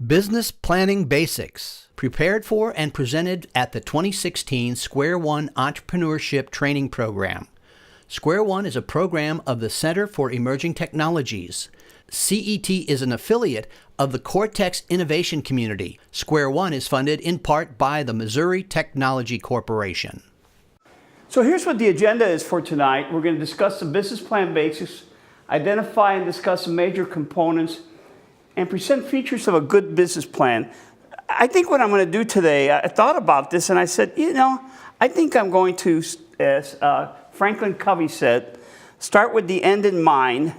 Business Planning Basics, prepared for and presented at the 2016 Square One Entrepreneurship Training Program. Square One is a program of the Center for Emerging Technologies. CET is an affiliate of the Cortex Innovation Community. Square One is funded in part by the Missouri Technology Corporation. So here's what the agenda is for tonight. We're going to discuss the business plan basics, identify and discuss the major components, and present features of a good business plan. I think what I'm going to do today, I thought about this and I said, I think I'm going to, as Franklin Covey said, start with the end in mind.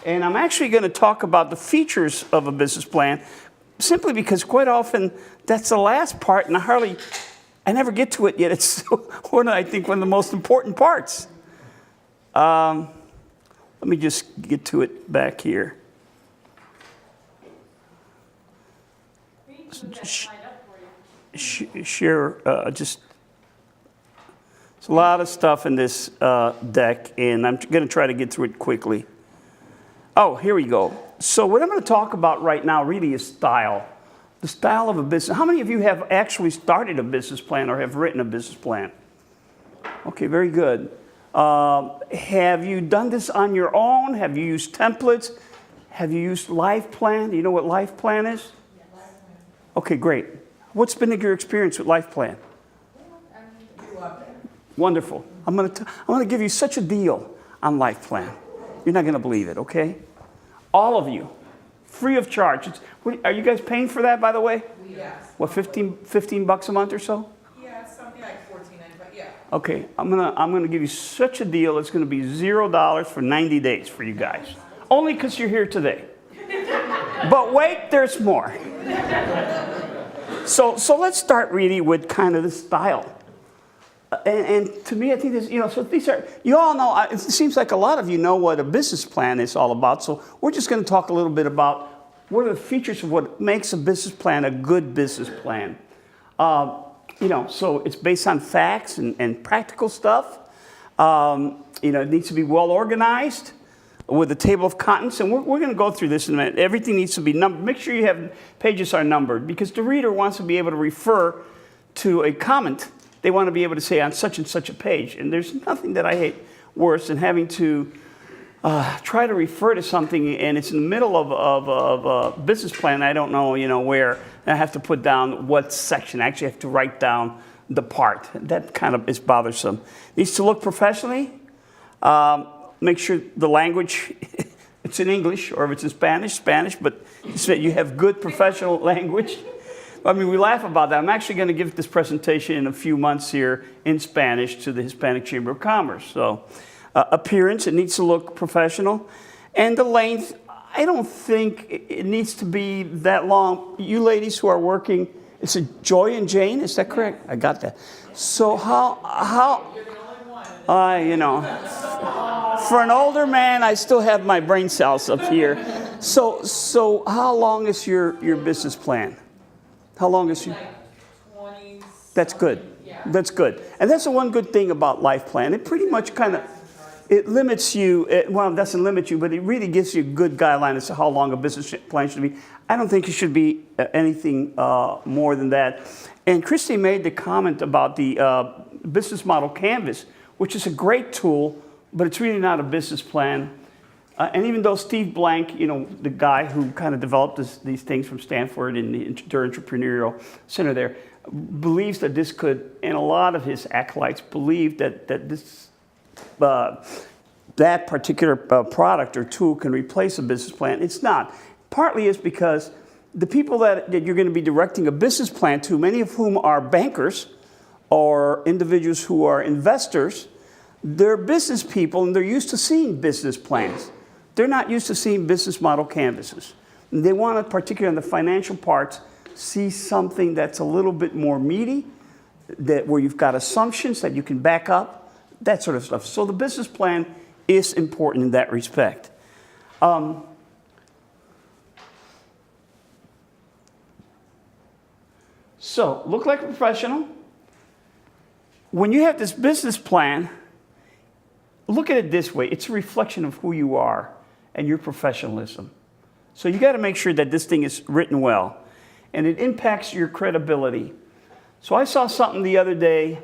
And I'm actually going to talk about the features of a business plan, simply because quite often that's the last part, and I never get to it yet. It's one of the most important parts. Let me just get to it back here. Share, there's a lot of stuff in this deck, and I'm going to try to get through it quickly. Oh, here we go. So what I'm going to talk about right now really is style. The style of a business. How many of you have actually started a business plan or have written a business plan? Okay, very good. Have you done this on your own? Have you used templates? Have you used Life Plan? Do you know what Life Plan is? Yeah, Life Plan. Okay, great. What's been your experience with Life Plan? Wonderful. I'm going to give you such a deal on Life Plan. You're not going to believe it, okay? All of you, free of charge. Are you guys paying for that, by the way? Yes. What, $15 a month or so? Yeah, something like $14.95. Yeah. Okay, I'm gonna give you such a deal. It's going to be $0 for 90 days for you guys, only because you're here today. But wait, there's more. So let's start really with kind of the style. And to me, I think this, so these are, you all know, it seems like a lot of you know what a business plan is all about. So we're just going to talk a little bit about what are the features of what makes a business plan a good business plan. So it's based on facts and practical stuff. It needs to be well organized with a table of contents. And we're going to go through this in a minute. Everything needs to be numbered. Make sure you have pages are numbered, because the reader wants to be able to refer to a comment. They want to be able to say on such and such a page. And there's nothing that I hate worse than having to try to refer to something and it's in the middle of a business plan. I don't know, where. And I have to put down what section. I actually have to write down the part. That kind of is bothersome. It needs to look professionally. Make sure the language, it's in English, or if it's in Spanish, but so you have good professional language. I mean, we laugh about that. I'm actually going to give this presentation in a few months here in Spanish to the Hispanic Chamber of Commerce. So, appearance, it needs to look professional. And the length, I don't think it needs to be that long. You ladies who are working, it's a Joy and Jane, is that correct? I got that. So how You're the only one. For an older man, I still have my brain cells up here. So how long is your business plan? How long is you? Like 20. That's good. Yeah. That's good. And that's the one good thing about Life Plan. It pretty much it limits you. It doesn't limit you, but it really gives you a good guideline as to how long a business plan should be. I don't think it should be anything more than that. And Christy made the comment about the business model canvas, which is a great tool, but it's really not a business plan. And even though Steve Blank, the guy who kind of developed these things from Stanford in the Entrepreneurial Center there, believes that this could, and a lot of his acolytes believe that that particular product or tool can replace a business plan. It's not. Partly is because the people that you're going to be directing a business plan to, many of whom are bankers or individuals who are investors, they're business people and they're used to seeing business plans. They're not used to seeing business model canvases. They want to, particularly on the financial parts, see something that's a little bit more meaty, where you've got assumptions that you can back up, that sort of stuff. So the business plan is important in that respect. So look like a professional. When you have this business plan, look at it this way. It's a reflection of who you are and your professionalism. So you got to make sure that this thing is written well. and it impacts your credibility. So I saw something the other day,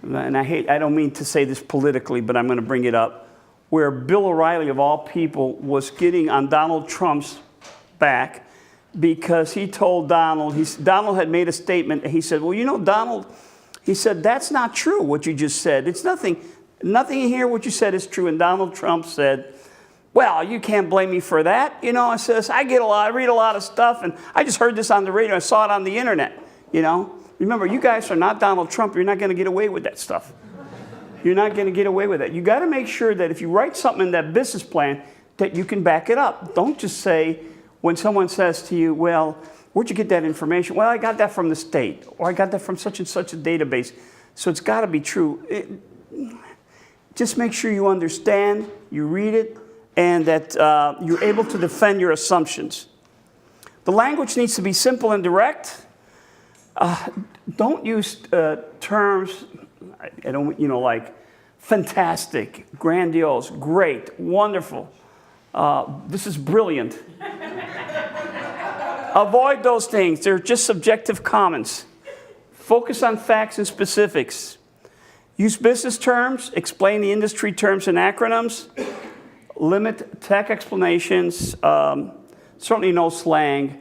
and I don't mean to say this politically, but I'm going to bring it up, where Bill O'Reilly, of all people, was getting on Donald Trump's back because he told Donald, Donald had made a statement, and he said, well, you know, Donald, he said, that's not true, what you just said. It's nothing in here, what you said is true. And Donald Trump said, well, you can't blame me for that. You know, I says, I read a lot of stuff, and I just heard this on the radio. I saw it on the internet, you know. Remember, you guys are not Donald Trump. You're not going to get away with that stuff. You're not going to get away with it. You got to make sure that if you write something in that business plan, that you can back it up. Don't just say, when someone says to you, well, where'd you get that information? Well, I got that from the state, or I got that from such and such a database. So it's got to be true. Just make sure you understand, you read it, and that you're able to defend your assumptions. The language needs to be simple and direct. Don't use terms, I don't, you know, like fantastic, grandiose, great, wonderful. This is brilliant. Avoid those things. They're just subjective comments. Focus on facts and specifics. Use business terms. Explain the industry terms and acronyms. Limit tech explanations. Certainly no slang.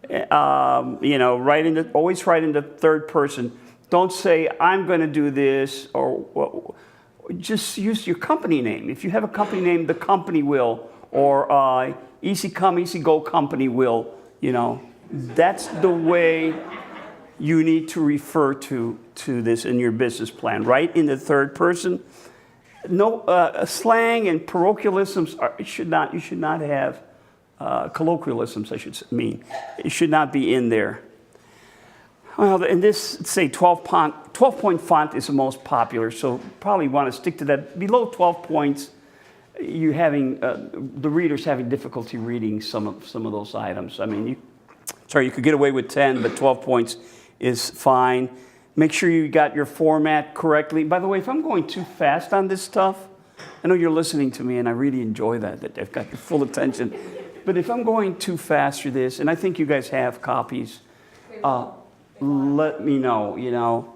You know, always write in the third person. Don't say, I'm going to do this, or just use your company name. If you have a company name, the company will, or easy come, easy go company will. You know, that's the way you need to refer to this in your business plan. Write in the third person. No slang and parochialisms you should not have. Colloquialisms, I should mean. It should not be in there. Well, in this, say 12-point font is the most popular, so probably want to stick to that. Below 12 points, you're having the reader's having difficulty reading some of those items. I mean, you could get away with 10, but 12 points is fine. Make sure you got your format correctly. By the way, if I'm going too fast on this stuff, I know you're listening to me, and I really enjoy that I've got your full attention. But if I'm going too fast through this, and I think you guys have copies, let me know, you know.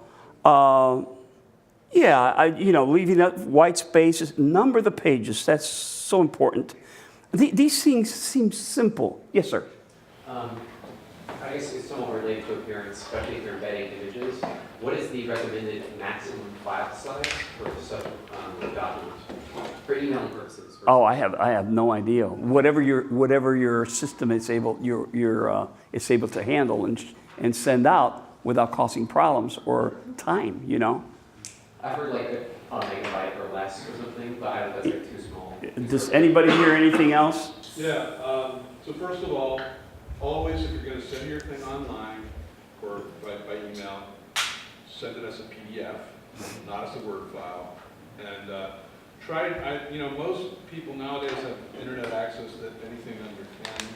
Leaving out white spaces, number the pages. That's so important. These things seem simple. Yes, sir. I guess it's somewhat related to appearance, especially if you're embedding images. What is the recommended maximum file size for such documents for email purposes? Oh, I have no idea. Whatever your system is able is able to handle and send out without causing problems or time. You know. I've heard like a megabyte or less or something, but I don't know if that's like too small. Does anybody hear anything else? Yeah. So first of all, always if you're going to send your thing online or by email, send it as a PDF, not as a Word file, and most people nowadays have internet access that anything under 10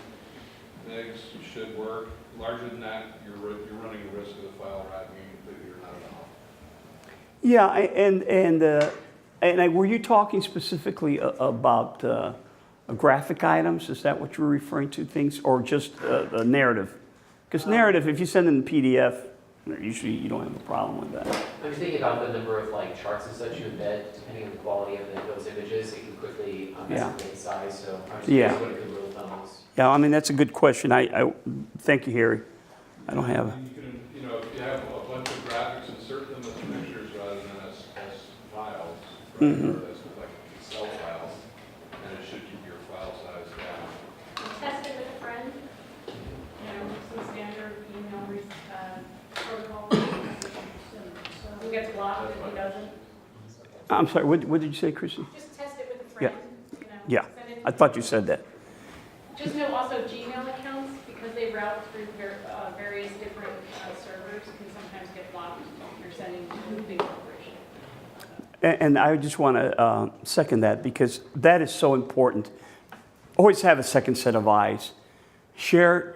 megs should work. Larger than that, you're running the risk of the file wrapping completely or not at all. Yeah, and were you talking specifically about graphic items? Is that what you're referring to? Things, or just a narrative? Because narrative, if you send in PDF, usually you don't have a problem with that. I'm thinking about the number of like charts and such you embed, depending on the quality of those images, it can quickly estimate size. So I'm just curious what a good rule of thumb is. Yeah, I mean that's a good question. I thank you, Harry. I don't have. You can, if you have a bunch of graphics, insert them as pictures rather than as files, right? Or as like Excel files, and it should keep your file size down. Test it with a friend. Some standard email protocol. Who gets blocked and who doesn't. I'm sorry. What did you say, Chrissy? Just test it with a friend. Yeah. I thought you said that. Just know also Gmail accounts, because they route through various different servers, can sometimes get blocked if you're sending to a big corporation. And I just want to second that, because that is so important. Always have a second set of eyes. Share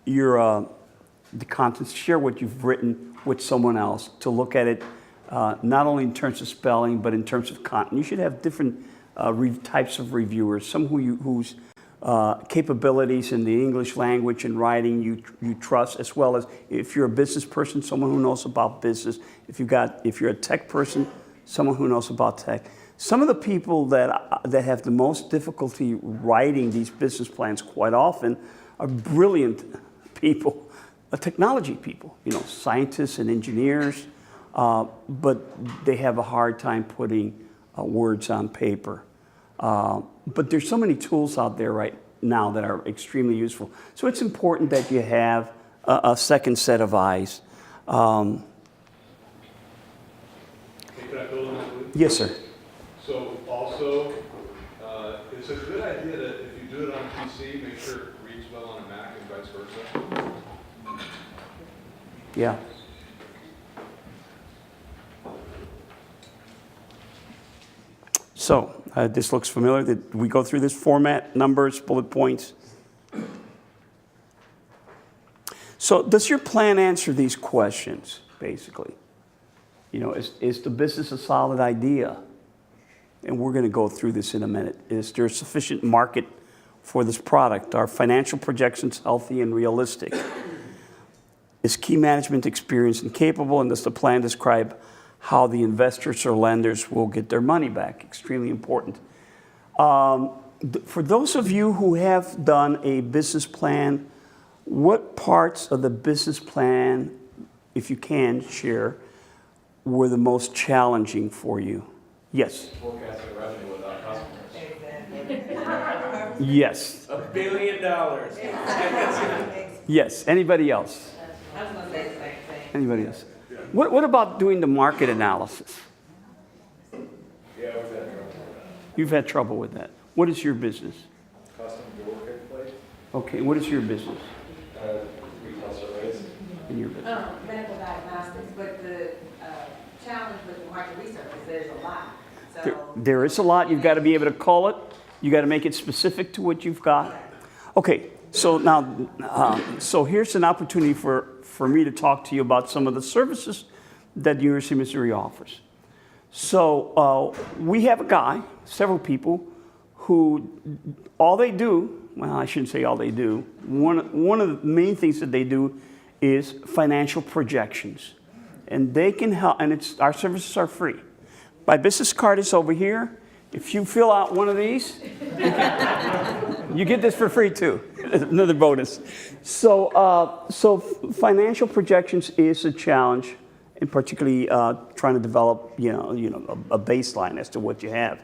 the contents. Share what you've written with someone else to look at it, not only in terms of spelling, but in terms of content. You should have different types of reviewers. Some whose capabilities in the English language and writing you trust, as well as if you're a business person, someone who knows about business. If you're a tech person, someone who knows about tech. Some of the people that have the most difficulty writing these business plans quite often are brilliant people, technology people, scientists and engineers, but they have a hard time putting words on paper. But there's so many tools out there right now that are extremely useful. So it's important that you have a second set of eyes. Hey, can I build on that, please? Yes, sir. So also, it's a good idea that if you do it on PC, make sure it reads well on a Mac and vice versa. Yeah. So this looks familiar. Did we go through this format, numbers, bullet points? So does your plan answer these questions, basically? Is the business a solid idea? And we're going to go through this in a minute. Is there sufficient market for this product? Are financial projections healthy and realistic? Is key management experienced and capable? And does the plan describe how the investors or lenders will get their money back? Extremely important. For those of you who have done a business plan, what parts of the business plan, if you can share, were the most challenging for you? Yes. Forecasting revenue without customers. Yes. $1 billion. Yes. Anybody else? I was gonna say the same thing. Anybody else? What about doing the market analysis? Yeah, we've had trouble with that. You've had trouble with that. What is your business? Custom door plate, Okay, what is your business? retail surveys. In your business? Medical diagnostics, but the challenge with the market research is there's a lot. There is a lot. You've got to be able to call it. You got to make it specific to what you've got. Okay, so now, so here's an opportunity for me to talk to you about some of the services that the University of Missouri offers. So we have a guy, several people, who all they do, well, I shouldn't say all they do, one of the main things that they do is financial projections. And they can help, and our services are free. My business card is over here. If you fill out one of these, you get this for free too. Another bonus. So financial projections is a challenge, and particularly trying to develop, a baseline as to what you have.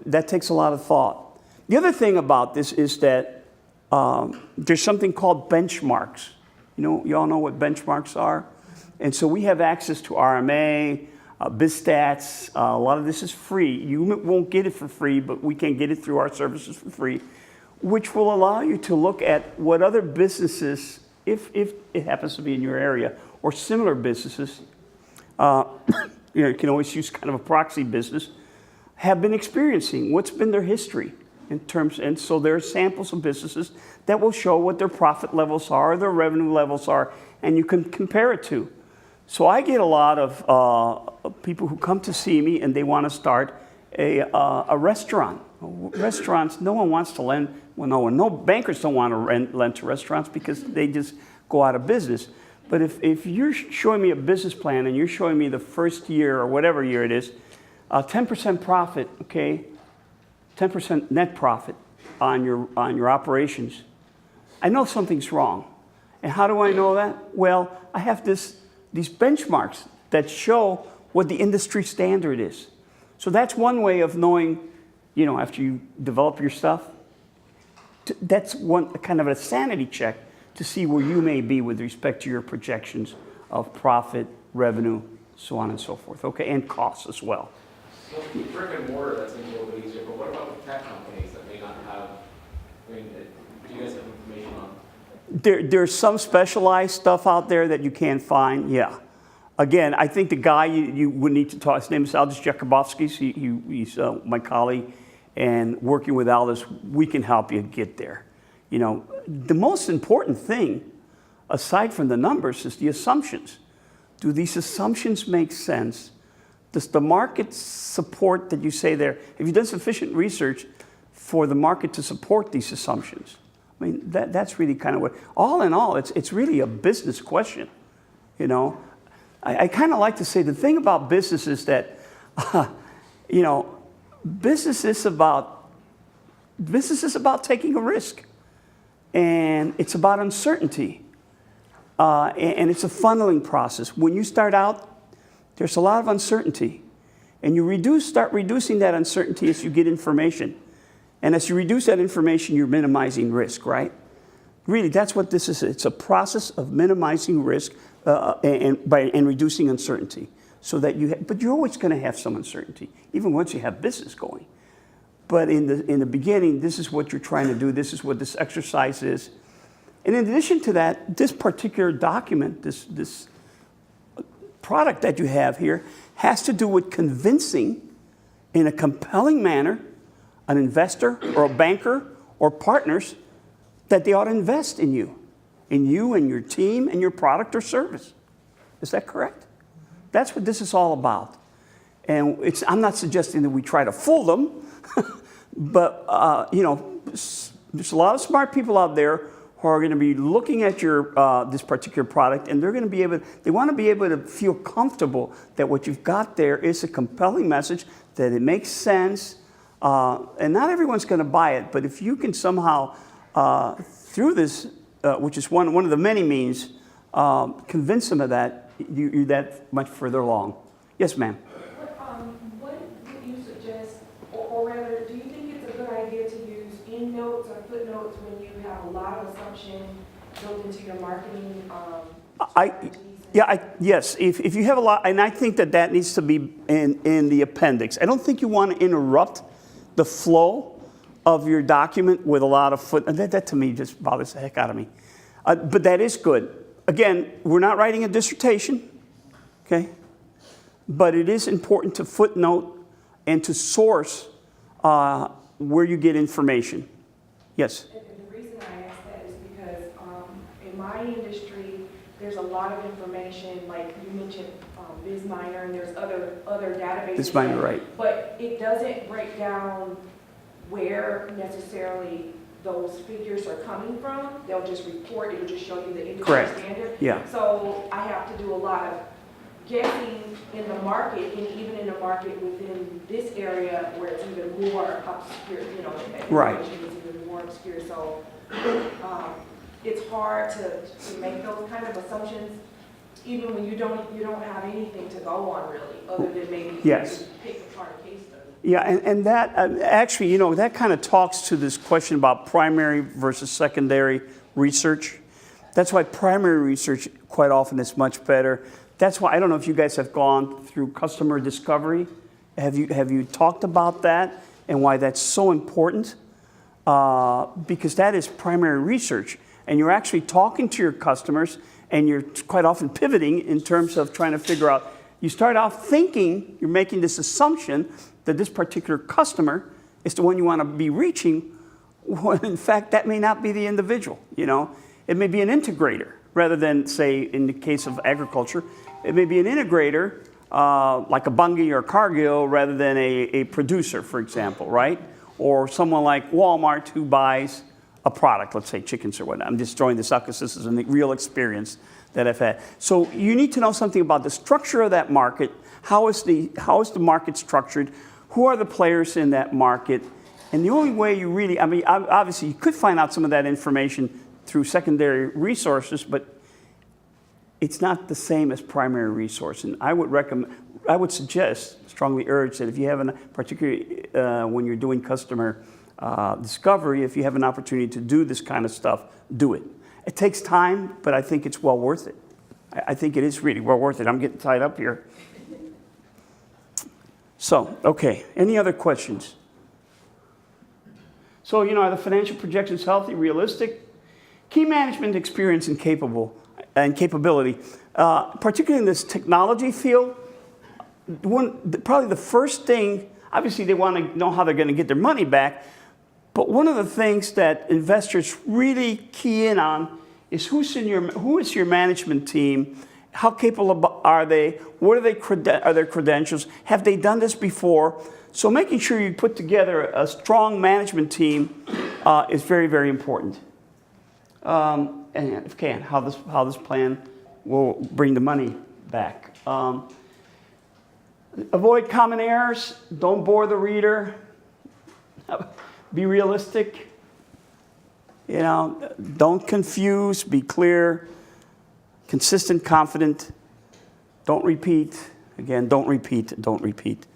That takes a lot of thought. The other thing about this is that there's something called benchmarks. You all know what benchmarks are? And so we have access to RMA, BizStats. A lot of this is free. You won't get it for free, but we can get it through our services for free, which will allow you to look at what other businesses, if it happens to be in your area, or similar businesses, you can always use kind of a proxy business, have been experiencing. What's been their history in terms, and so there are samples of businesses that will show what their profit levels are, their revenue levels are, and you can compare it to. So I get a lot of people who come to see me and they want to start a restaurant. Restaurants, no one wants to lend. Well, no bankers don't want to lend to restaurants because they just go out of business. But if you're showing me a business plan and you're showing me the first year or whatever year it is, 10% profit, okay, 10% net profit on your operations, I know something's wrong. And how do I know that? Well, I have these benchmarks that show what the industry standard is. So that's one way of knowing, after you develop your stuff, that's one kind of a sanity check to see where you may be with respect to your projections of profit, revenue, so on and so forth, okay, and costs as well. So brick and mortar, that seems a little bit easier, but what about with tech companies that may not have, do you guys have information on? There's some specialized stuff out there that you can't find, yeah. Again, I think the guy you would need to talk, his name is Aldis Jakubowski. He's my colleague, and working with Aldis, we can help you get there. The most important thing, aside from the numbers, is the assumptions. Do these assumptions make sense? Does the market support that you say there? Have you done sufficient research for the market to support these assumptions? I mean, that's really kind of what, all in all, it's really a business question, you know? I kind of like to say the thing about business is that, you know, business is about taking a risk. And it's about uncertainty. And it's a funneling process. When you start out, there's a lot of uncertainty. And you start reducing that uncertainty as you get information. And as you reduce that information, you're minimizing risk, right? Really, that's what this is. It's a process of minimizing risk and reducing uncertainty. So that but you're always going to have some uncertainty, even once you have business going. But in the beginning, this is what you're trying to do. This is what this exercise is. And in addition to that, this particular document, this product that you have here, has to do with convincing in a compelling manner an investor or a banker or partners that they ought to invest in you and your team and your product or service. Is that correct? That's what this is all about. And I'm not suggesting that we try to fool them, but you know, there's a lot of smart people out there who are going to be looking at your this particular product, and they're going to be they want to be able to feel comfortable that what you've got there is a compelling message, that it makes sense, and not everyone's going to buy it, but if you can somehow through this, which is one of the many means, convince them of that, you're that much further along. Yes, ma'am. What would you suggest, or rather, do you think it's a good idea to use endnotes or footnotes when you have a lot of assumption built into your marketing? Yes. If you have a lot, and I think that needs to be in the appendix. I don't think you want to interrupt the flow of your document with a lot of footnotes. That to me just bothers the heck out of me. But that is good. Again, we're not writing a dissertation, okay? But it is important to footnote and to source where you get information. Yes? And the reason I ask that is because in my industry, there's a lot of information, like you mentioned BizMiner, and there's other databases. BizMiner, right. But it doesn't break down where necessarily those figures are coming from. They'll just report, it'll just show you the industry standard. Yeah. So I have to do a lot of guessing in the market, and even in the market within this area where it's even more obscure, you know, right. Information is even more obscure. So it's hard to make those kind of assumptions, even when you don't have anything to go on really, other than maybe yes. pick apart a case study. Yeah, and that actually, you know, that kind of talks to this question about primary versus secondary research. That's why primary research quite often is much better. That's why, I don't know if you guys have gone through customer discovery. Have you talked about that and why that's so important? Because that is primary research. And you're actually talking to your customers, and you're quite often pivoting in terms of trying to figure out, you start off thinking, you're making this assumption that this particular customer is the one you want to be reaching, when in fact that may not be the individual, you know. It may be an integrator, rather than, say, in the case of agriculture, it may be an integrator, like a Bunge or Cargill, rather than a producer, for example, right? Or someone like Walmart who buys a product, let's say chickens or whatnot. I'm just throwing this out because this is a real experience that I've had. So you need to know something about the structure of that market. How is the market structured? Who are the players in that market? And the only way you really, I mean, obviously you could find out some of that information through secondary resources, but it's not the same as primary resource. And I would suggest, strongly urge that if you have particularly when you're doing customer discovery, if you have an opportunity to do this kind of stuff, do it. It takes time, but I think it's well worth it. I think it is really well worth it. I'm getting tied up here. So, okay, any other questions? So, you know, are the financial projections healthy, realistic? Key management experience and capability, particularly in this technology field. Probably the first thing, obviously they want to know how they're going to get their money back, but one of the things that investors really key in on is who is your management team? How capable are they? What are their credentials? Have they done this before? So making sure you put together a strong management team is very, very important. And if you can, how this plan will bring the money back. Avoid common errors. Don't bore the reader. Be realistic. You know, don't confuse. Be clear. Consistent, confident. Don't repeat. Again, don't repeat. Don't repeat.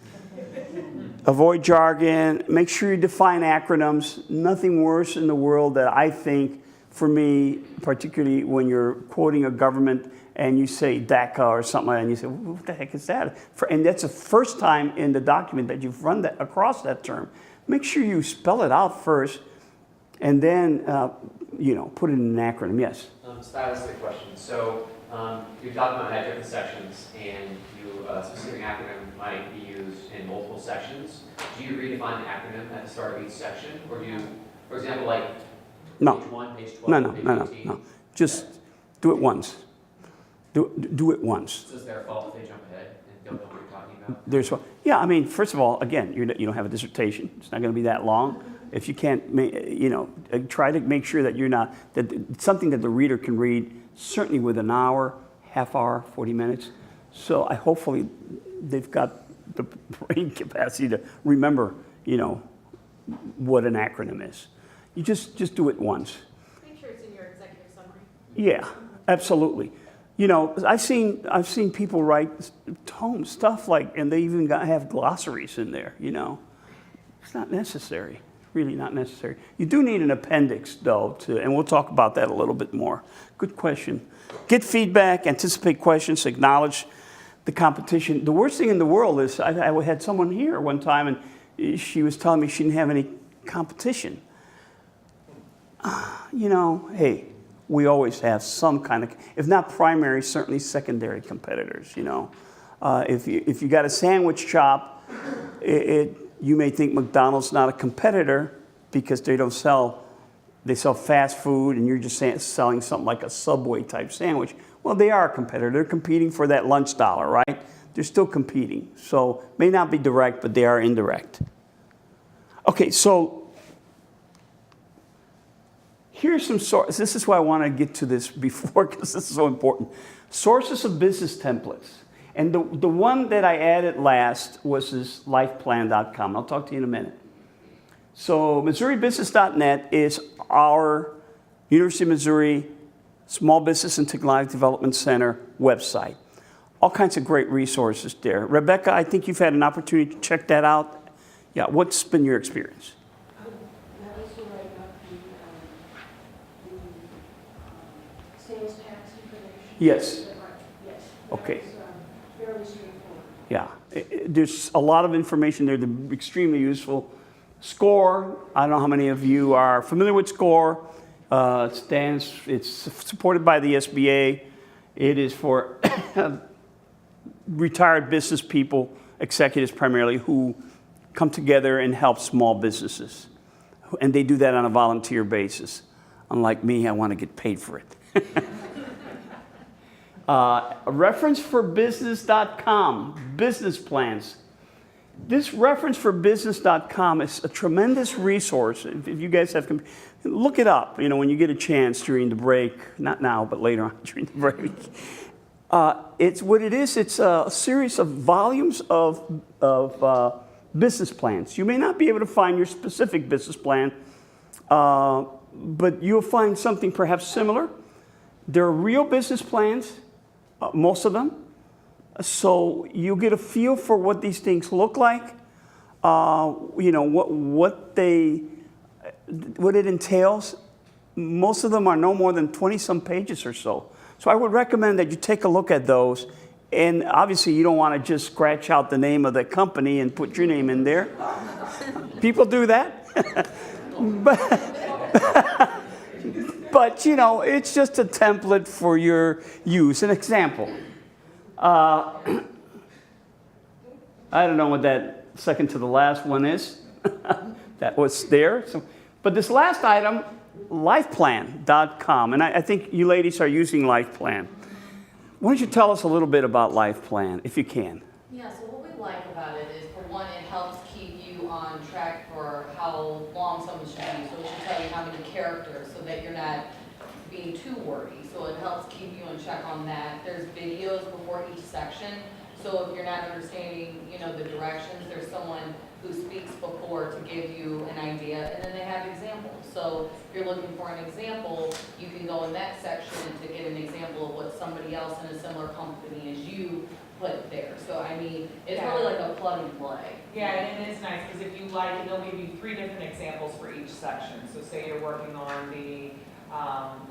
Avoid jargon. Make sure you define acronyms. Nothing worse in the world that I think, for me, particularly when you're quoting a government and you say DACA or something like that, and you say, what the heck is that? And that's the first time in the document that you've run that across that term. Make sure you spell it out first, and then, put it in an acronym. Yes? Stylistic question. So you're talking about had different sections, and a specific acronym might be used in multiple sections. Do you redefine the acronym at the start of each section? Or do you, for example, like No. page 1, page 12, page 18? No. Just do it once. Do it once. So is there a fault if they jump ahead and don't know what you're talking about? Yeah, I mean, first of all, again, you don't have a dissertation. It's not going to be that long. If you can't, try to make sure that that it's something that the reader can read, certainly with an hour, half hour, 40 minutes. So hopefully they've got the brain capacity to remember, what an acronym is. You just do it once. Make sure it's in your executive summary. Yeah, absolutely. I've seen people write tomes, stuff like, and they even have glossaries in there, It's not necessary, really not necessary. You do need an appendix, though, and we'll talk about that a little bit more. Good question. Get feedback, anticipate questions, acknowledge the competition. The worst thing in the world is, I had someone here one time, and she was telling me she didn't have any competition. Hey, we always have some kind of, if not primary, certainly secondary competitors, If you got a sandwich shop, you may think McDonald's not a competitor because they sell fast food and you're just selling something like a Subway type sandwich. Well, they are a competitor. They're competing for that lunch dollar, right? They're still competing. So may not be direct, but they are indirect. Okay, so here's some sources. This is why I want to get to this before, because this is so important. Sources of business templates. And the one that I added last was this lifeplan.com. I'll talk to you in a minute. So MissouriBusiness.net is our University of Missouri Small Business and Technology Development Center website. All kinds of great resources there. Rebecca, I think you've had an opportunity to check that out. Yeah, what's been your experience? That was where I got the sales tax information. Yes. Yes. Okay. That was fairly straightforward. Yeah, there's a lot of information there that's extremely useful. SCORE, I don't know how many of you are familiar with SCORE. It's supported by the SBA. It is for retired business people, executives primarily, who come together and help small businesses. And they do that on a volunteer basis. Unlike me, I want to get paid for it. A reference for business.com, business plans. This reference for business.com is a tremendous resource. If you guys have, look it up, when you get a chance during the break. Not now, but later on during the break. It's what it is. It's a series of volumes of business plans. You may not be able to find your specific business plan, but you'll find something perhaps similar. There are real business plans, most of them. So you get a feel for what these things look like, what it entails. Most of them are no more than 20-some pages or so. So I would recommend that you take a look at those. And obviously, you don't want to just scratch out the name of the company and put your name in there. People do that. But it's just a template for your use. An example. I don't know what that second to the last one is. That was there. But this last item, lifeplan.com. And I think you ladies are using LifePlan. Why don't you tell us a little bit about LifePlan, if you can? Yeah, so what we like about it is, for one, it helps keep too wordy, so it helps keep you in check on that. There's videos before each section, so if you're not understanding, the directions, there's someone who speaks before to give you an idea, and then they have examples. So if you're looking for an example, you can go in that section to get an example of what somebody else in a similar company as you put there. So I mean, it's really like a plug and play. Yeah, and it is nice, because if you like it, they'll give you 3 different examples for each section. So say you're working on the,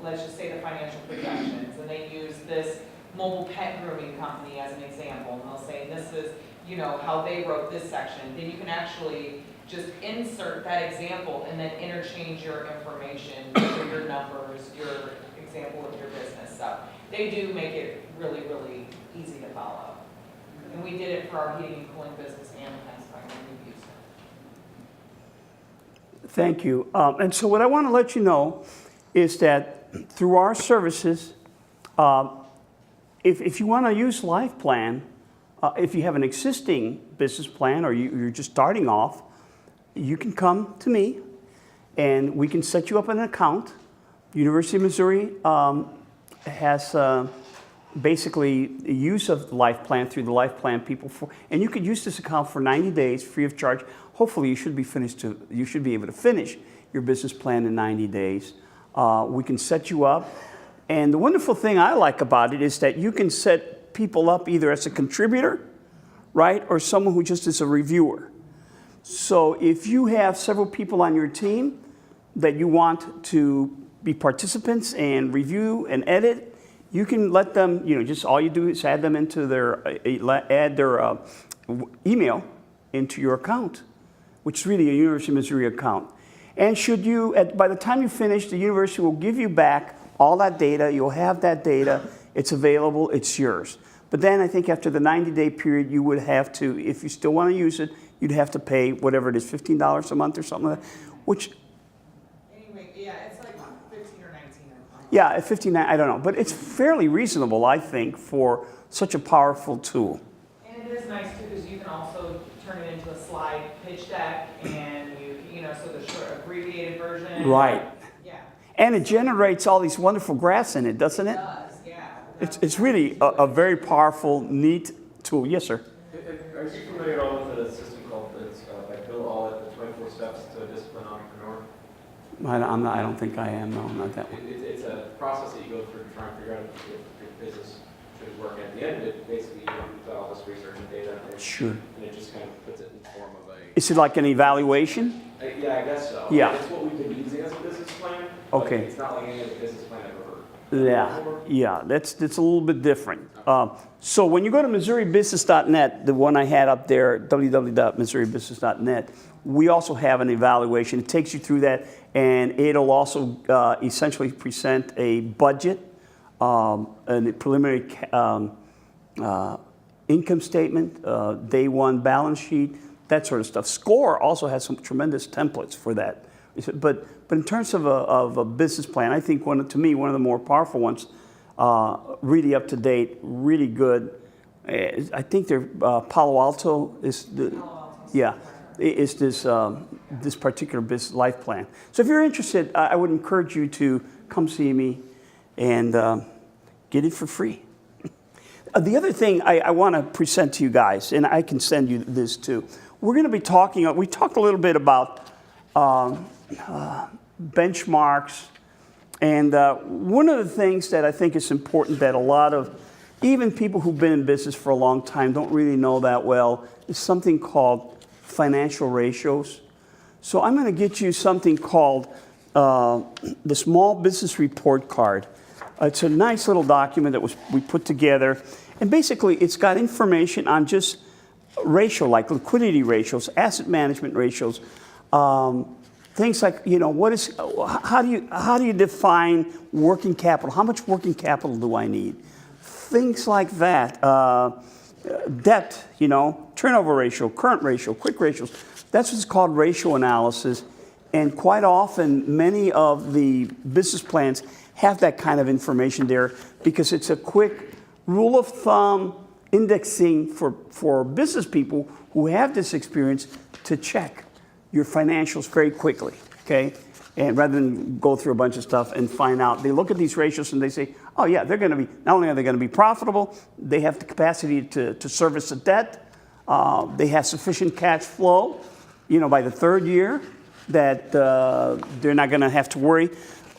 let's just say the financial projections, and they use this mobile pet grooming company as an example, and they'll say, this is, how they wrote this section. Then you can actually just insert that example and then interchange your information, your numbers, your example of your business. So they do make it really, really easy to follow. And we did it for our heating and cooling business and Pennsylvania. We've used it. Thank you. And so what I want to let you know is that through our services, if you want to use LifePlan, if you have an existing business plan or you're just starting off, you can come to me and we can set you up an account. University of Missouri has basically the use of the LifePlan through the LifePlan people, and you could use this account for 90 days free of charge. Hopefully you should be able to finish your business plan in 90 days. We can set you up. And the wonderful thing I like about it is that you can set people up either as a contributor, right, or someone who just is a reviewer. So if you have several people on your team that you want to be participants and review and edit, you can let them, just all you do is add them into their email into your account, which is really a University of Missouri account. And by the time you finish, the university will give you back all that data. You'll have that data. It's available. It's yours. But then I think after the 90-day period, you would have to, if you still want to use it, you'd have to pay whatever it is, $15 a month or something like that, which... Anyway, yeah, it's like 15 or 19. Yeah, at 59, I don't know. But it's fairly reasonable, I think, for such a powerful tool. And it is nice, too, because you can also turn it into a slide pitch deck, and so the short abbreviated version. Right. Yeah. And it generates all these wonderful graphs in it, doesn't it? It does, yeah. It's really a very powerful, neat tool. Yes, sir? Are you familiar at all with a system called by Bill Allett, the 24 Steps to a Disciplined Entrepreneur? I don't think I am. No, not that one. It's a process that you go through to try and figure out if your business should work. At the end of it, basically, you do all this research and data. Sure. And it just kind of puts it in the form of a... Is it like an evaluation? Yeah, I guess so. Yeah. It's what we've been using as a business plan. But Okay. it's not like any other business plan I've ever heard. Yeah, that's a little bit different. So when you go to MissouriBusiness.net, the one I had up there, www.MissouriBusiness.net, we also have an evaluation. It takes you through that, and it'll also essentially present a budget, a preliminary income statement, day one balance sheet, that sort of stuff. SCORE also has some tremendous templates for that. But in terms of a business plan, I think one of the more powerful ones, really up to date, really good. I think they're Palo Alto is this particular business life plan. So if you're interested, I would encourage you to come see me and get it for free. The other thing I want to present to you guys, and I can send you this too. We're going to be talking. We talked a little bit about benchmarks, and one of the things that I think is important that a lot of even people who've been in business for a long time don't really know that well is something called financial ratios. So I'm going to get you something called the Small Business Report Card. It's a nice little document that we put together, and basically it's got information on just ratio, like liquidity ratios, asset management ratios, things like, how do you define working capital? How much working capital do I need? Things like that. Debt, turnover ratio, current ratio, quick ratios. That's what's called ratio analysis. And quite often, many of the business plans have that kind of information there because it's a quick rule of thumb indexing for business people who have this experience to check your financials very quickly, okay? And rather than go through a bunch of stuff and find out, they look at these ratios and they say, oh yeah, they're going to be, not only are they going to be profitable, they have the capacity to service the debt. They have sufficient cash flow, by the third year that they're not going to have to worry.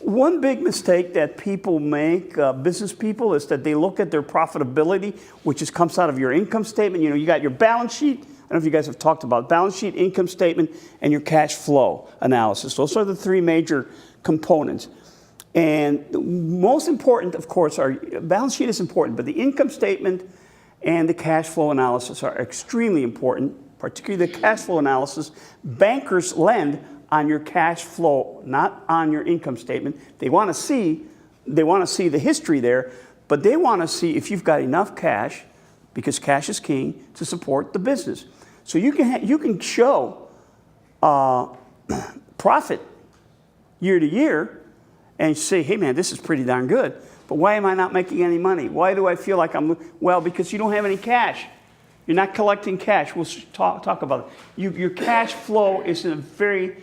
One big mistake that people make, business people, is that they look at their profitability, which comes out of your income statement. You got your balance sheet. I don't know if you guys have talked about balance sheet, income statement, and your cash flow analysis. Those are the three major components. And the most important, of course, balance sheet is important, but the income statement and the cash flow analysis are extremely important, particularly the cash flow analysis. Bankers lend on your cash flow, not on your income statement. They want to see the history there, but they want to see if you've got enough cash, because cash is king, to support the business. So you can show profit year to year and say, hey man, this is pretty darn good, but why am I not making any money? Why do I feel like well, because you don't have any cash. You're not collecting cash. We'll talk about it. Your cash flow is in a very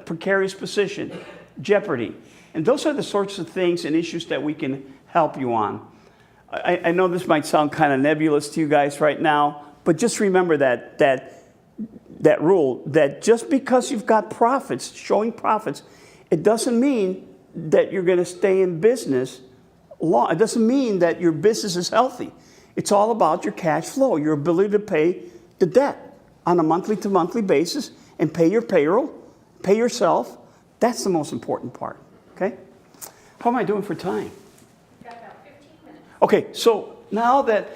precarious position, jeopardy. And those are the sorts of things and issues that we can help you on. I know this might sound kind of nebulous to you guys right now, but just remember that rule, that just because you've got profits, showing profits, it doesn't mean that you're going to stay in business long. It doesn't mean that your business is healthy. It's all about your cash flow, your ability to pay the debt on a monthly-to-monthly basis and pay your payroll, pay yourself. That's the most important part, okay? How am I doing for time? Got about 15 minutes. Okay, so now that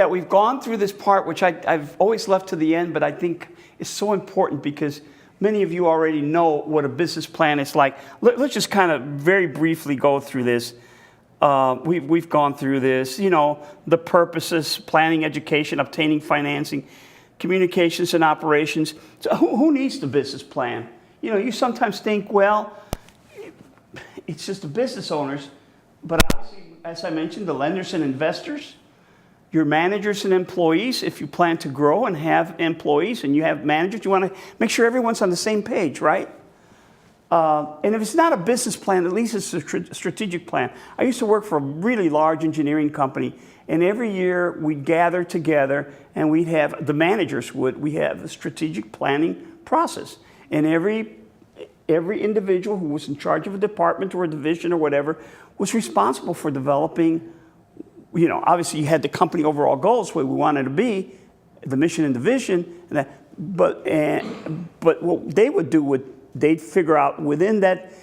we've gone through this part, which I've always left to the end, but I think is so important because many of you already know what a business plan is like. Let's just kind of very briefly go through this. We've gone through this, the purposes, planning, education, obtaining financing, communications and operations. So who needs the business plan? You sometimes think, well, it's just the business owners, but obviously, as I mentioned, the lenders and investors, your managers and employees. If you plan to grow and have employees and you have managers, you want to make sure everyone's on the same page, right? And if it's not a business plan, at least it's a strategic plan. I used to work for a really large engineering company, and every year we'd gather together and we'd have a strategic planning process. And every individual who was in charge of a department or a division or whatever was responsible for developing, obviously you had the company overall goals, where we wanted to be, the mission and the vision, and that, but what they would do they'd figure out within that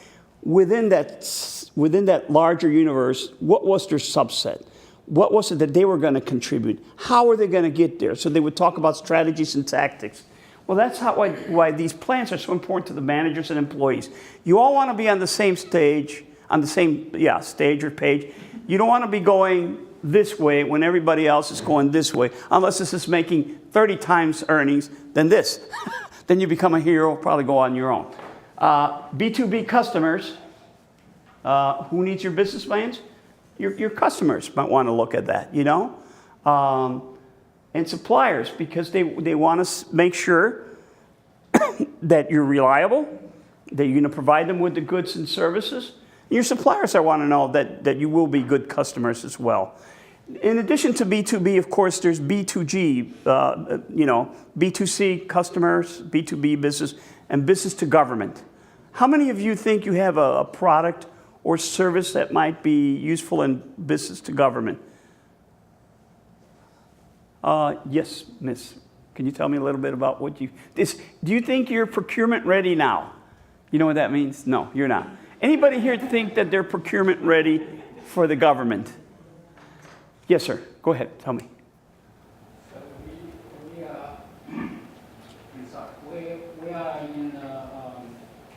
larger universe, what was their subset? What was it that they were going to contribute? How were they going to get there? So they would talk about strategies and tactics. Well, that's why these plans are so important to the managers and employees. You all want to be on the same stage, stage or page. You don't want to be going this way when everybody else is going this way, unless this is making 30 times earnings than this. Then you become a hero, probably go on your own. B2B customers, who needs your business plans? Your customers might want to look at that, and suppliers, because they want to make sure that you're reliable, that you're going to provide them with the goods and services. Your suppliers, I want to know that you will be good customers as well. In addition to B2B, of course, there's B2G, B2C customers, B2B business, and business to government. How many of you think you have a product or service that might be useful in business to government? Yes, miss. Can you tell me a little bit about what do you think you're procurement ready now? You know what that means? No, you're not. Anybody here think that they're procurement ready for the government? Yes, sir. Go ahead. Tell me. So we are in the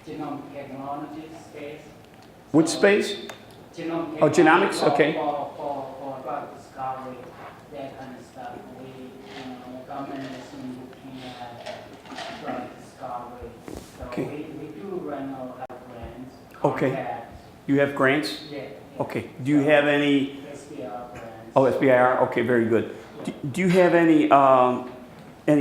genome technology space. Which space? Genome Oh, genomics. Okay. For drug discovery, that kind of stuff. Government is looking at drug discovery. So Okay. we do run our grants. Okay. Contacts. You have grants? Yeah. Okay. Do you have any? SBR grants. Oh, SBIR. Okay, very good. Do you have any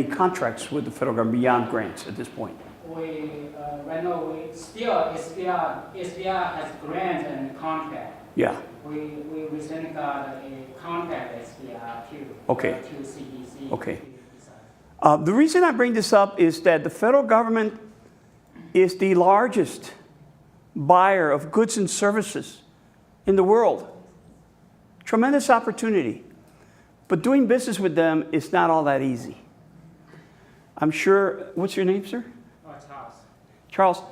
contracts with the federal government beyond grants at this point? right now, SBR has grant and contract. Yeah. We recently got a contract SBR too. Okay. To CDC. Okay. The reason I bring this up is that the federal government is the largest buyer of goods and services in the world. Tremendous opportunity. But doing business with them is not all that easy. I'm sure, what's your name, sir? Charles. Charles,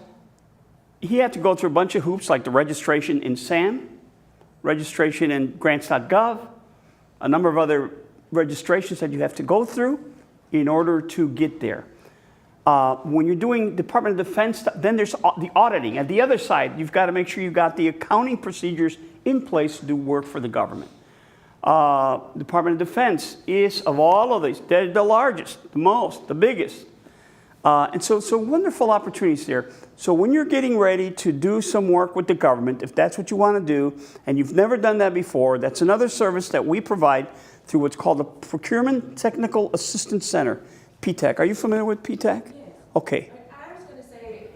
he had to go through a bunch of hoops like the registration in SAM, registration in grants.gov, a number of other registrations that you have to go through in order to get there. When you're doing Department of Defense, then there's the auditing. At the other side, you've got to make sure you've got the accounting procedures in place to do work for the government. Department of Defense is, of all of these, they're the largest, the most, the biggest. And so wonderful opportunities there. So when you're getting ready to do some work with the government, if that's what you want to do, and you've never done that before, that's another service that we provide through what's called the Procurement Technical Assistance Center, PTAC. Are you familiar with PTAC? Yes. Okay. I was going to say,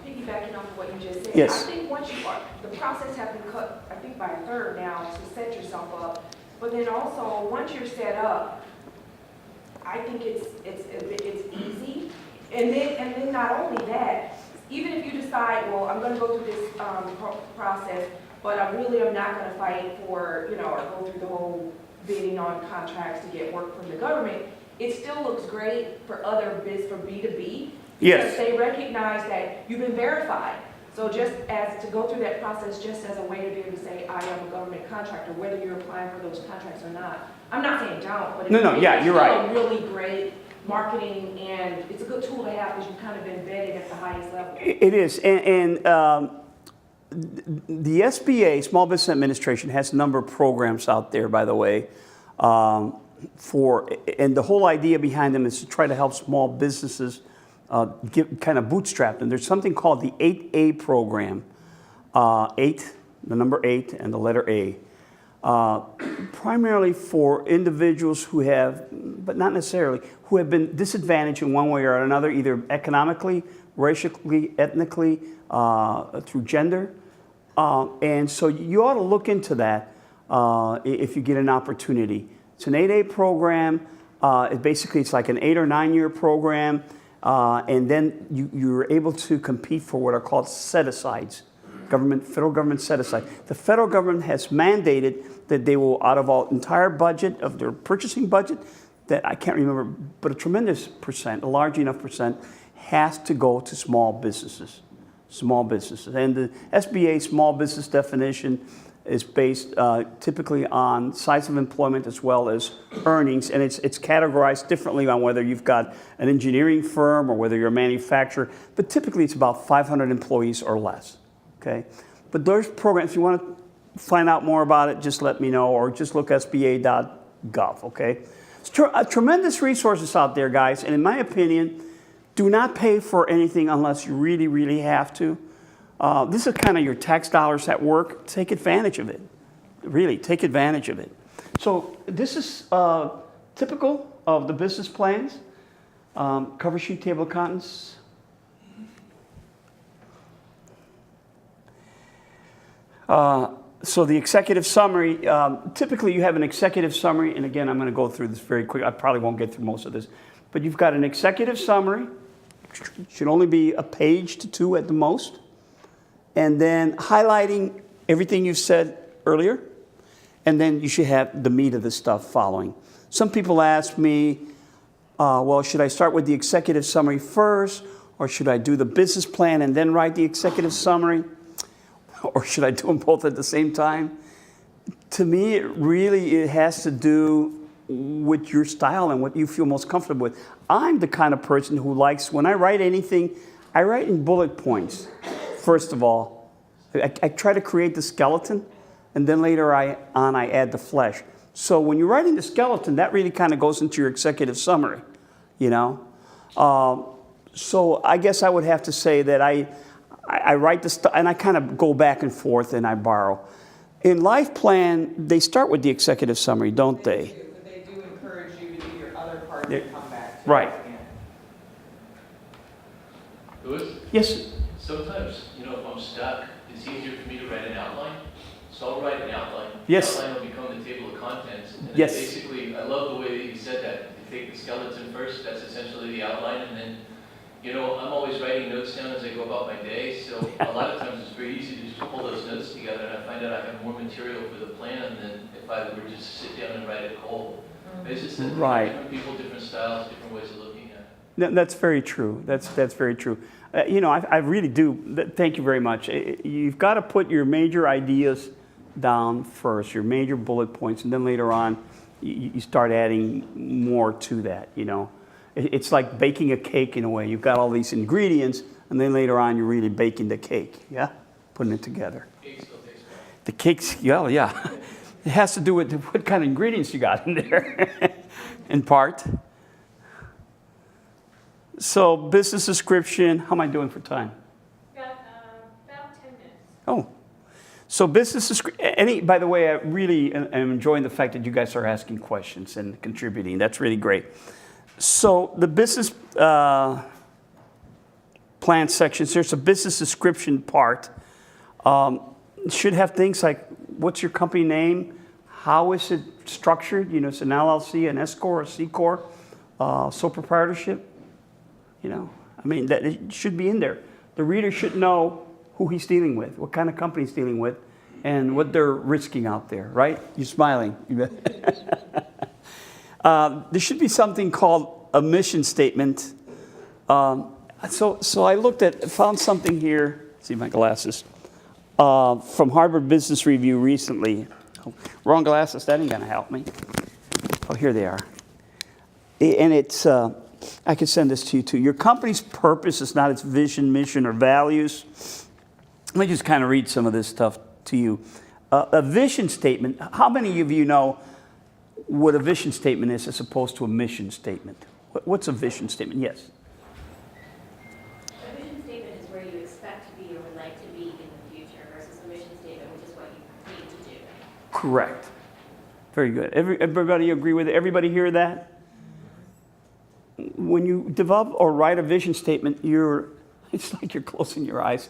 piggybacking off of what you just said, Yes. I think once you are, the process has been cut, I think by a third now to set yourself up. But then also, once you're set up, I think it's easy. And then not only that, even if you decide, well, I'm going to go through this process, but I really am not going to fight for, or go through the whole bidding on contracts to get work from the government, it still looks great for other bids for B2B. Yes. Because they recognize that you've been verified. So just as to go through that process just as a way to be able to say, I am a government contractor, whether you're applying for those contracts or not. I'm not saying don't, but No, yeah, you're right. It's still a really great marketing, and it's a good tool to have because you've kind of embedded at the highest level. It is. And the SBA, Small Business Administration, has a number of programs out there, by the way, and the whole idea behind them is to try to help small businesses kind of bootstrap them. There's something called the 8A program, 8, the number 8, and the letter A, primarily for individuals who have, but not necessarily, who have been disadvantaged in one way or another, either economically, racially, ethnically, through gender. And so you ought to look into that if you get an opportunity. It's an 8A program. It's like an 8 or 9 year program. And then you're able to compete for what are called set-asides, federal government set-aside. The federal government has mandated that they will, out of our entire budget, of their purchasing budget, that I can't remember, but a tremendous percent, a large enough percent, has to go to small businesses. Small businesses. And the SBA small business definition is based typically on size of employment as well as earnings, and it's categorized differently on whether you've got an engineering firm or whether you're a manufacturer, but typically it's about 500 employees or less, okay? But those programs, if you want to find out more about it, just let me know, or just look sba.gov, okay? It's tremendous resources out there, guys, and in my opinion, do not pay for anything unless you really, really have to. This is kind of your tax dollars at work. Take advantage of it. Really, take advantage of it. So this is typical of the business plans. Cover sheet, table of contents. So the executive summary, typically you have an executive summary, and again, I'm going to go through this very quick. I probably won't get through most of this. But you've got an executive summary. It should only be a page to 2 at the most. And then highlighting everything you said earlier. And then you should have the meat of the stuff following. Some people ask me, well, should I start with the executive summary first? Or should I do the business plan and then write the executive summary? Or should I do them both at the same time? To me, it has to do with your style and what you feel most comfortable with. I'm the kind of person who likes, when I write anything, I write in bullet points. First of all, I try to create the skeleton, and then later I add the flesh. So when you're writing the skeleton, that really kind of goes into your executive summary, you know? So I guess I would have to say that I write the stuff, and I kind of go back and forth, and I borrow. In Life Plan, they start with the executive summary, don't they? But they do encourage you to do your other part and come back to Right. it again. Louis, Yes, sometimes, if I'm stuck, it's easier for me to write an outline. So I'll write an outline. Yes. The outline will become the table of contents. And Yes. basically, I love the way that you said that. You take the skeleton first, that's essentially the outline, and then, I'm always writing notes down as I go about my day. So a lot of times it's very easy to just pull those notes together, and I find out I have more material for the plan than if I were just to sit down and write it cold. It's just that Right. different people, different styles, different ways of looking at it. That's very true. That's very true. I really do. Thank you very much. You've got to put your major ideas down first, your major bullet points, and then later on, you start adding more to that. It's like baking a cake in a way. You've got all these ingredients, and then later on, you're really baking the cake. Yeah, putting it together. Cake still tastes good. The cake's, yeah. It has to do with what kind of ingredients you got in there, in part. So business description, how am I doing for time? Got about 10 minutes. Oh, so business description, by the way, I really am enjoying the fact that you guys are asking questions and contributing. That's really great. So the business plan sections, there's a business description part. It should have things like, what's your company name? How is it structured? It's an LLC, an S Corp, a C Corp, sole proprietorship. That it should be in there. The reader should know who he's dealing with, what kind of company he's dealing with, and what they're risking out there, right? You're smiling. There should be something called a mission statement. So I found something here. See my glasses. From Harvard Business Review recently. Oh, wrong glasses, that ain't gonna help me. Oh, here they are. And it's, I can send this to you too. Your company's purpose is not its vision, mission, or values. Let me just kind of read some of this stuff to you. A vision statement, how many of you know what a vision statement is as opposed to a mission statement? What's a vision statement? Yes. A vision statement is where you expect to be or would like to be in the future versus a mission statement, which is what you need to do. Correct. Very good. Everybody agree with it? Everybody hear that? When you develop or write a vision statement, it's like you're closing your eyes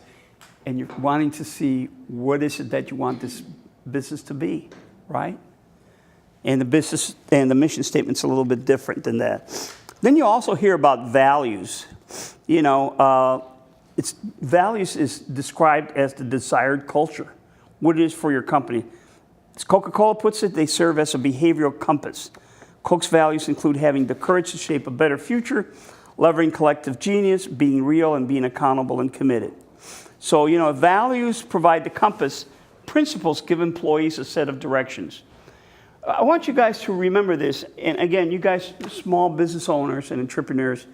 and you're wanting to see what is it that you want this business to be, right? And the business and the mission statement's a little bit different than that. Then you also hear about values. Values is described as the desired culture, what it is for your company. As Coca-Cola puts it, they serve as a behavioral compass. Coke's values include having the courage to shape a better future, leveraging collective genius, being real, and being accountable and committed. So, values provide the compass. Principles give employees a set of directions. I want you guys to remember this. And again, you guys, small business owners and entrepreneurs,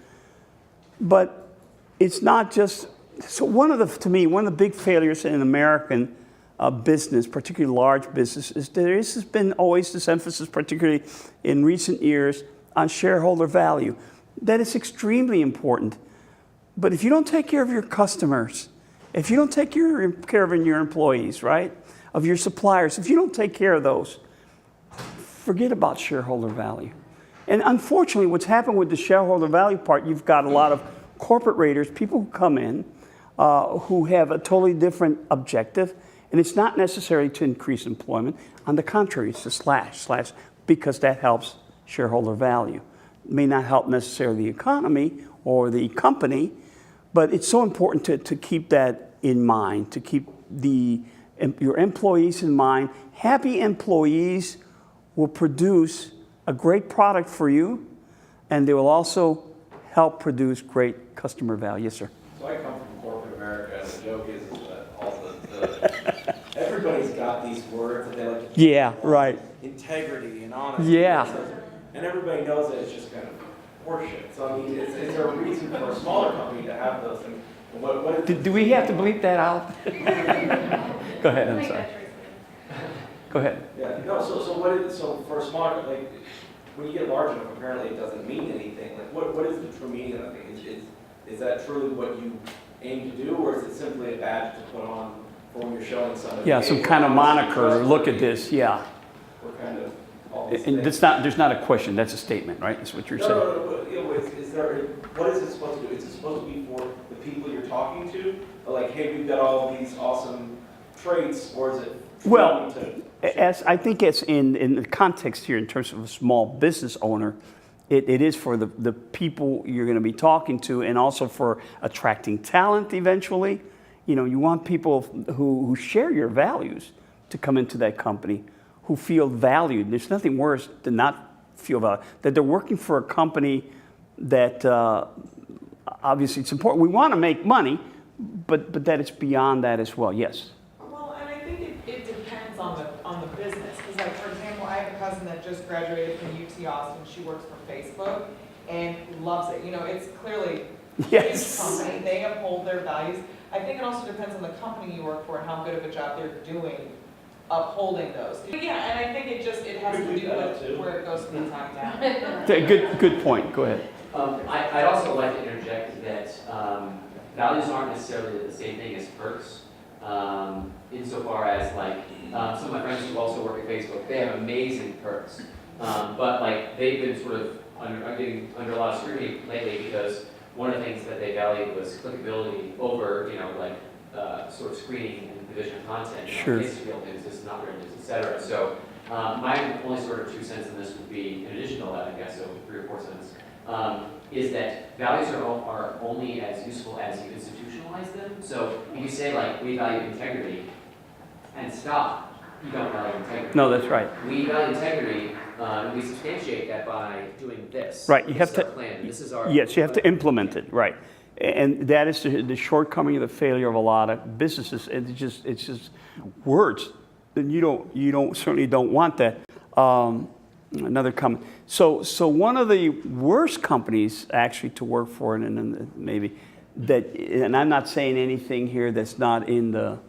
but it's not just, so one of the big failures in American business, particularly large business, is there has been always this emphasis, particularly in recent years, on shareholder value. That is extremely important. But if you don't take care of your customers, if you don't take care of your employees, right, of your suppliers, if you don't take care of those, forget about shareholder value. And unfortunately, what's happened with the shareholder value part, you've got a lot of corporate raiders, people who come in who have a totally different objective. And it's not necessary to increase employment. On the contrary, it's to slash, because that helps shareholder value. It may not help necessarily the economy or the company, but it's so important to keep that in mind, to keep your employees in mind. Happy employees will produce a great product for you, and they will also help produce great customer value. Yes, sir? So I come from corporate America, and the joke is that all everybody's got these words that they like to right. Integrity and honesty. Yeah. And everybody knows that it's just kind of horseshit. So is there a reason for a smaller company to have those things? What is Do we have to bleep that out? Go ahead, I'm sorry. Go ahead. Yeah, no, so for a smaller, like, when you get large enough, apparently it doesn't mean anything. Like, what is the true meaning of that thing? Is that truly what you aim to do, or is it simply a badge to put on for when you're showing somebody? Yeah, some kind of moniker, look at this, yeah. What kind of all these And things. there's not a question, that's a statement, right? That's what you're saying. What is it supposed to do? Is it supposed to be for the people you're talking to? Or like, hey, we've got all these awesome traits, or is it Well, trying as I think it's in the context here in terms of a small business owner, it is for the people you're going to be talking to, and also for attracting talent eventually. You know, you want people who share your values to come into that company, who feel valued. There's nothing worse than not feel valued. That they're working for a company that obviously it's important. We want to make money, but that it's beyond that as well. Yes. Well, and I think it depends on the business. Because like, for example, I have a cousin that just graduated from UT Austin. She works for Facebook and loves it. You know, it's clearly a Yes. huge company. They uphold their values. I think it also depends on the company you work for and how good of a job they're doing upholding those. But yeah, and I think it has to do with where it goes from the top down. Good point. Go ahead. I'd also like to interject that values aren't necessarily the same thing as perks. Insofar as like some of my friends who also work at Facebook, they have amazing perks, but like they've been sort of getting under a lot of scrutiny lately because one of the things that they valued was clickability over, you know, like sort of screening and division of content. Sure. This is real news, this is not real news, etc. So my only sort of 2 cents in this would be, in addition to that, I guess, so 3 or 4 cents, is that values are only as useful as you institutionalize them. So if you say like, we value integrity, and stop, you don't value integrity. No, that's right. We value integrity, and we substantiate that by doing this. Right, you This have is our to- plan. This is our. Yes, you have to implement it, right. And that is the shortcoming of the failure of a lot of businesses. It's just words. And you certainly don't want that. Another comment. So one of the worst companies actually to work for, and maybe that, and I'm not saying anything here that's not in the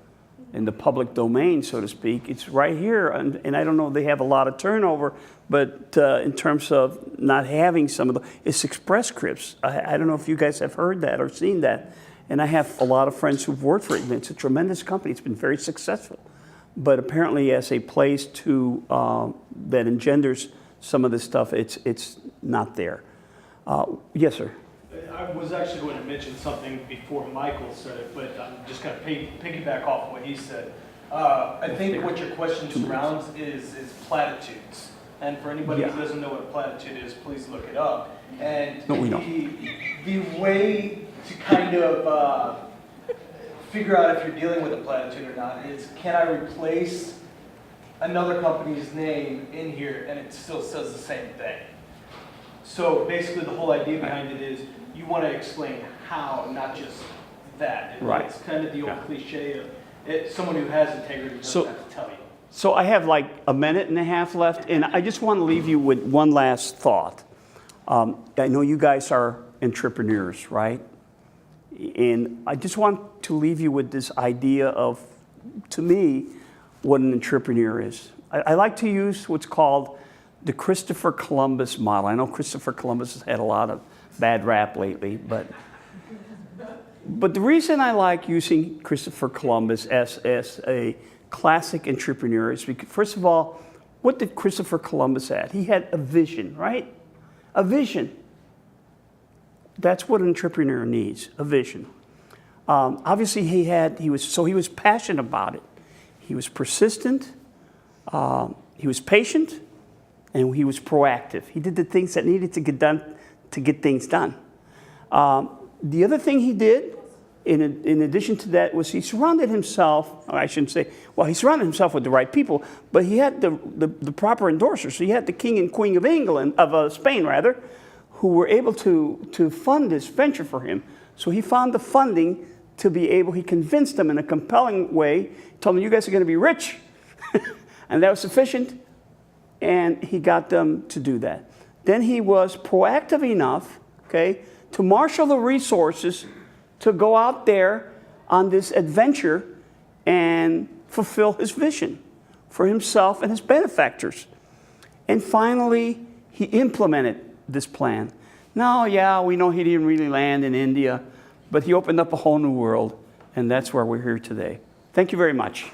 public domain, so to speak. It's right here, and I don't know, they have a lot of turnover, but in terms of not having some of the, it's Express Scripts. I don't know if you guys have heard that or seen that, and I have a lot of friends who've worked for it, and it's a tremendous company. It's been very successful, but apparently as a place to that engenders some of this stuff, it's not there. Yes, sir. I was actually going to mention something before Michael said it, but I'm just going to piggyback off what he said. I think what your question surrounds is platitudes. And for anybody who doesn't know what a platitude is, please look it up. And No, we don't. the way to kind of figure out if you're dealing with a platitude or not is, can I replace another company's name in here and it still says the same thing? So basically the whole idea behind it is you want to explain how, not just that. Right. It's kind of the old cliche of someone who has integrity doesn't have to tell you. So I have like a minute and a half left, and I just want to leave you with one last thought. I know you guys are entrepreneurs, right? And I just want to leave you with this idea of, to me, what an entrepreneur is. I like to use what's called the Christopher Columbus model. I know Christopher Columbus has had a lot of bad rap lately, but the reason I like using Christopher Columbus as a classic entrepreneur is because, first of all, what did Christopher Columbus have? He had a vision, right? A vision. That's what an entrepreneur needs, a vision. Obviously, he was passionate about it. He was persistent. He was patient, and he was proactive. He did the things that needed to get done to get things done. The other thing he did, in addition to that, was he surrounded himself, or I shouldn't say, well, he surrounded himself with the right people, but he had the proper endorsers. So he had the King and Queen of England, of Spain rather, who were able to fund this venture for him. So he found the funding to be able, he convinced them in a compelling way, told them, you guys are going to be rich, and that was sufficient, and he got them to do that. Then he was proactive enough, okay, to marshal the resources to go out there on this adventure and fulfill his vision for himself and his benefactors. And finally, he implemented this plan. Now, yeah, we know he didn't really land in India, but he opened up a whole new world, and that's where we're here today. Thank you very much.